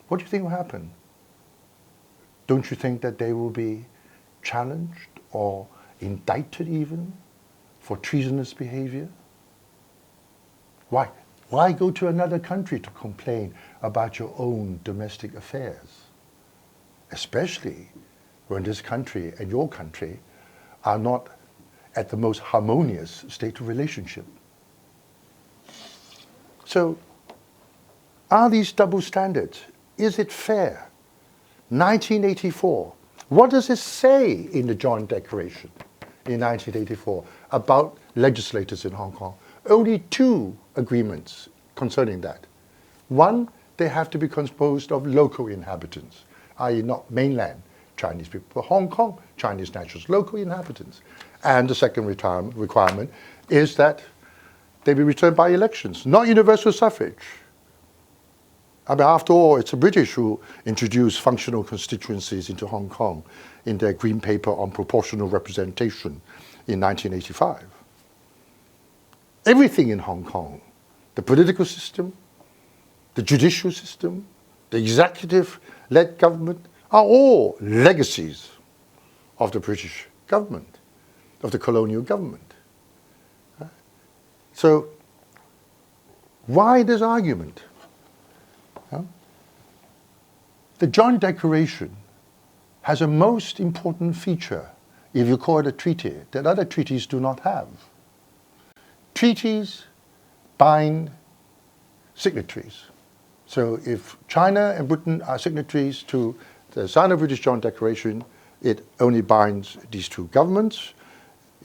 what do you think will happen? Don't you think that they will be challenged or indicted even for treasonous behavior? Why? Why go to another country to complain about your own domestic affairs? Especially when this country and your country are not at the most harmonious state of relationship. So, are these double standards? Is it fair? 1984. What does it say in the Joint Declaration in 1984 about legislators in Hong Kong? Only 2 agreements concerning that. One, they have to be composed of local inhabitants, i.e. not mainland Chinese people, but Hong Kong Chinese nationals, local inhabitants. And the second requirement is that they be returned by elections, not universal suffrage. I mean, after all, it's the British who introduced functional constituencies into Hong Kong in their Green Paper on Proportional Representation in 1985. Everything in Hong Kong, the political system, the judicial system, the executive-led government, are all legacies of the British government, of the colonial government. So, why this argument? The Joint Declaration has a most important feature, if you call it a treaty, that other treaties do not have. Treaties bind signatories. So if China and Britain are signatories to the Sino-British Joint Declaration, it only binds these 2 governments.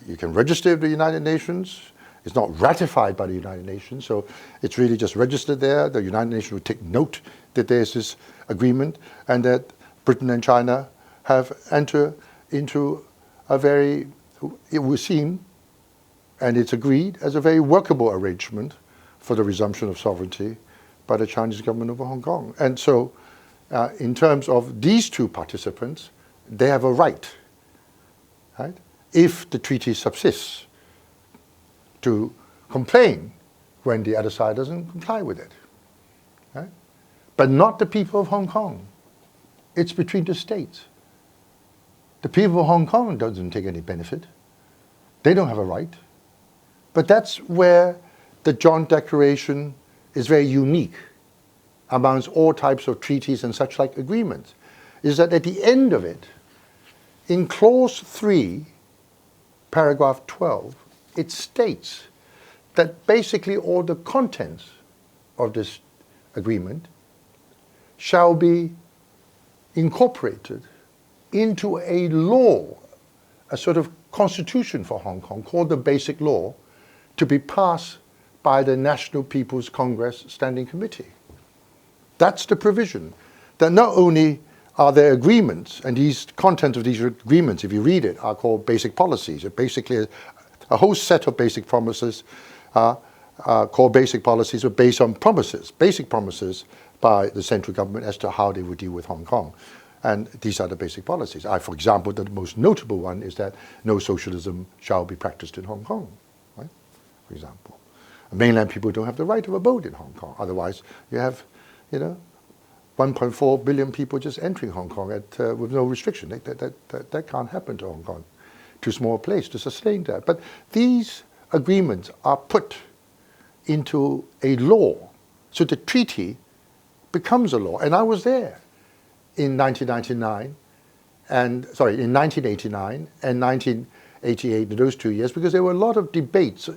You can register with the United Nations. It's not ratified by the United Nations, so it's really just registered there. The United Nations will take note that there's this agreement and that Britain and China have entered into a very, it would seem, and it's agreed as a very workable arrangement for the resumption of sovereignty by the Chinese government over Hong Kong. And so, in terms of these 2 participants, they have a right, if the treaty subsists, to complain when the other side doesn't comply with it. Right? But not the people of Hong Kong. It's between the states. The people of Hong Kong doesn't take any benefit. They don't have a right. But that's where the Joint Declaration is very unique amongst all types of treaties and such like agreements, is that at the end of it, in Clause 3, paragraph 12, it states that basically all the contents of this agreement shall be incorporated into a law, a sort of constitution for Hong Kong called the Basic Law, to be passed by the National People's Congress Standing Committee. That's the provision, that not only are there agreements, and these contents of these agreements, if you read it, are called basic policies. It basically a whole set of basic promises called basic policies are based on promises, basic promises by the central government as to how they would deal with Hong Kong. And these are the basic policies. For example, the most notable one is that no socialism shall be practiced in Hong Kong, right? For example. Mainland people don't have the right of abode in Hong Kong. Otherwise, you have, 1.4 billion people just entering Hong Kong with no restriction. That can't happen to Hong Kong. Too small a place to sustain that. But these agreements are put into a law. So the treaty becomes a law. And I was there in 1989 in 1989 and 1988, in those 2 years, because there were a lot of debates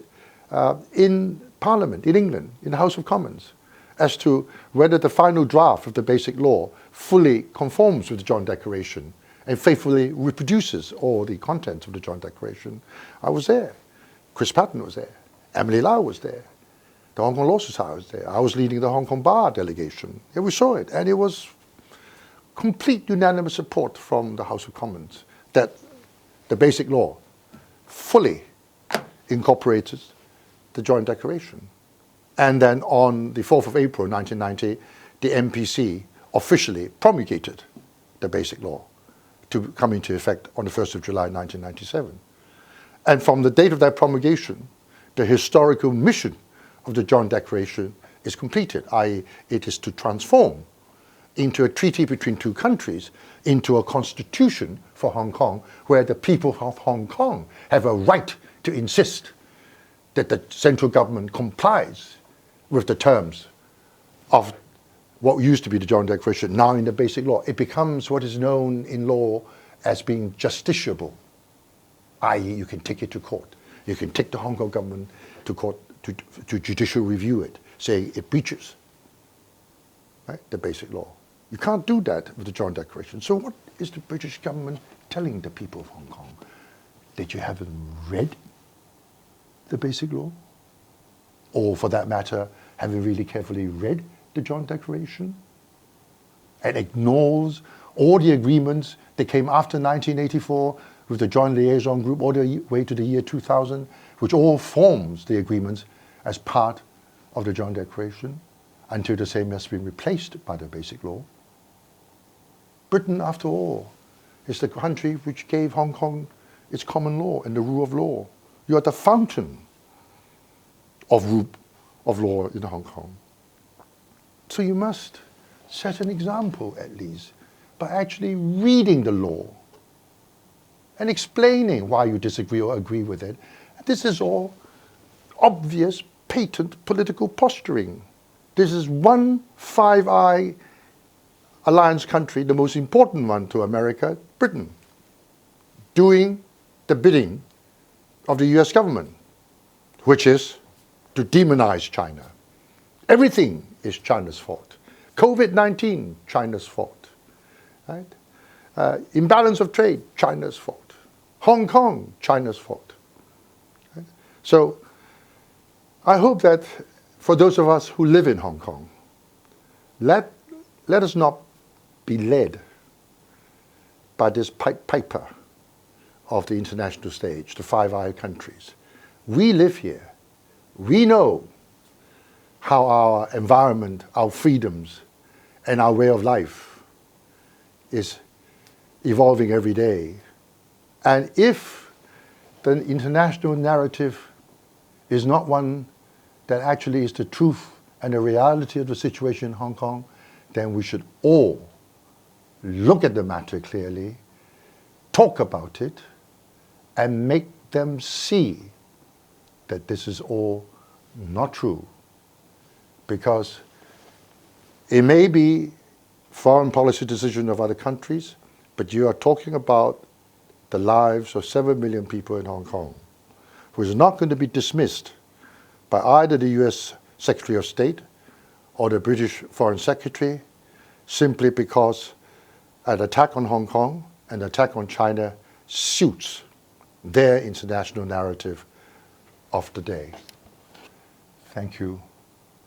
in Parliament, in England, in the House of Commons, as to whether the final draft of the Basic Law fully conforms with the Joint Declaration and faithfully reproduces all the contents of the Joint Declaration. I was there. Chris Patten was there. Emily Lau was there. The Hong Kong Law Society was there. I was leading the Hong Kong Bar delegation. Yeah, we saw it. And it was complete unanimous support from the House of Commons that the Basic Law fully incorporated the Joint Declaration. And then on the 4th of April 1990, the MPC officially promulgated the Basic Law to come into effect on the 1st of July 1997. And from the date of that promulgation, the historical mission of the Joint Declaration is completed, i.e. it is to transform into a treaty between two countries, into a constitution for Hong Kong, where the people of Hong Kong have a right to insist that the central government complies with the terms of what used to be the Joint Declaration, now in the Basic Law. It becomes what is known in law as being justiciable, i.e. you can take it to court. You can take the Hong Kong government to court to judicial review it, saying it breaches, right, the Basic Law. You can't do that with the Joint Declaration. So what is the British government telling the people of Hong Kong? That you haven't read the Basic Law? Or for that matter, haven't really carefully read the Joint Declaration? And ignores all the agreements that came after 1984 with the Joint Liaison Group all the way to the year 2000, which all forms the agreements as part of the Joint Declaration, until the same has been replaced by the Basic Law. Britain, after all, is the country which gave Hong Kong its common law and the rule of law. You are the fountain of rule of law in Hong Kong. So you must set an example, at least, by actually reading the law and explaining why you disagree or agree with it. This is all obvious, patent political posturing. This is one Five Eyes alliance country, the most important one to America, Britain, doing the bidding of the US government, which is to demonize China. Everything is China's fault. COVID-19, China's fault. Right? Imbalance of trade, China's fault. Hong Kong, China's fault. Right? So I hope that for those of us who live in Hong Kong, let us not be led by this piper of the international stage, the Five Eyes countries. We live here. We know how our environment, our freedoms, and our way of life is evolving every day. And if the international narrative is not one that actually is the truth and the reality of the situation in Hong Kong, then we should all look at the matter clearly, talk about it, and make them see that this is all not true. Because it may be foreign policy decision of other countries, but you are talking about the lives of 7 million people in Hong Kong, who is not going to be dismissed by either the US Secretary of State or the British Foreign Secretary simply because an attack on Hong Kong, an attack on China suits their international narrative of the day. Thank you.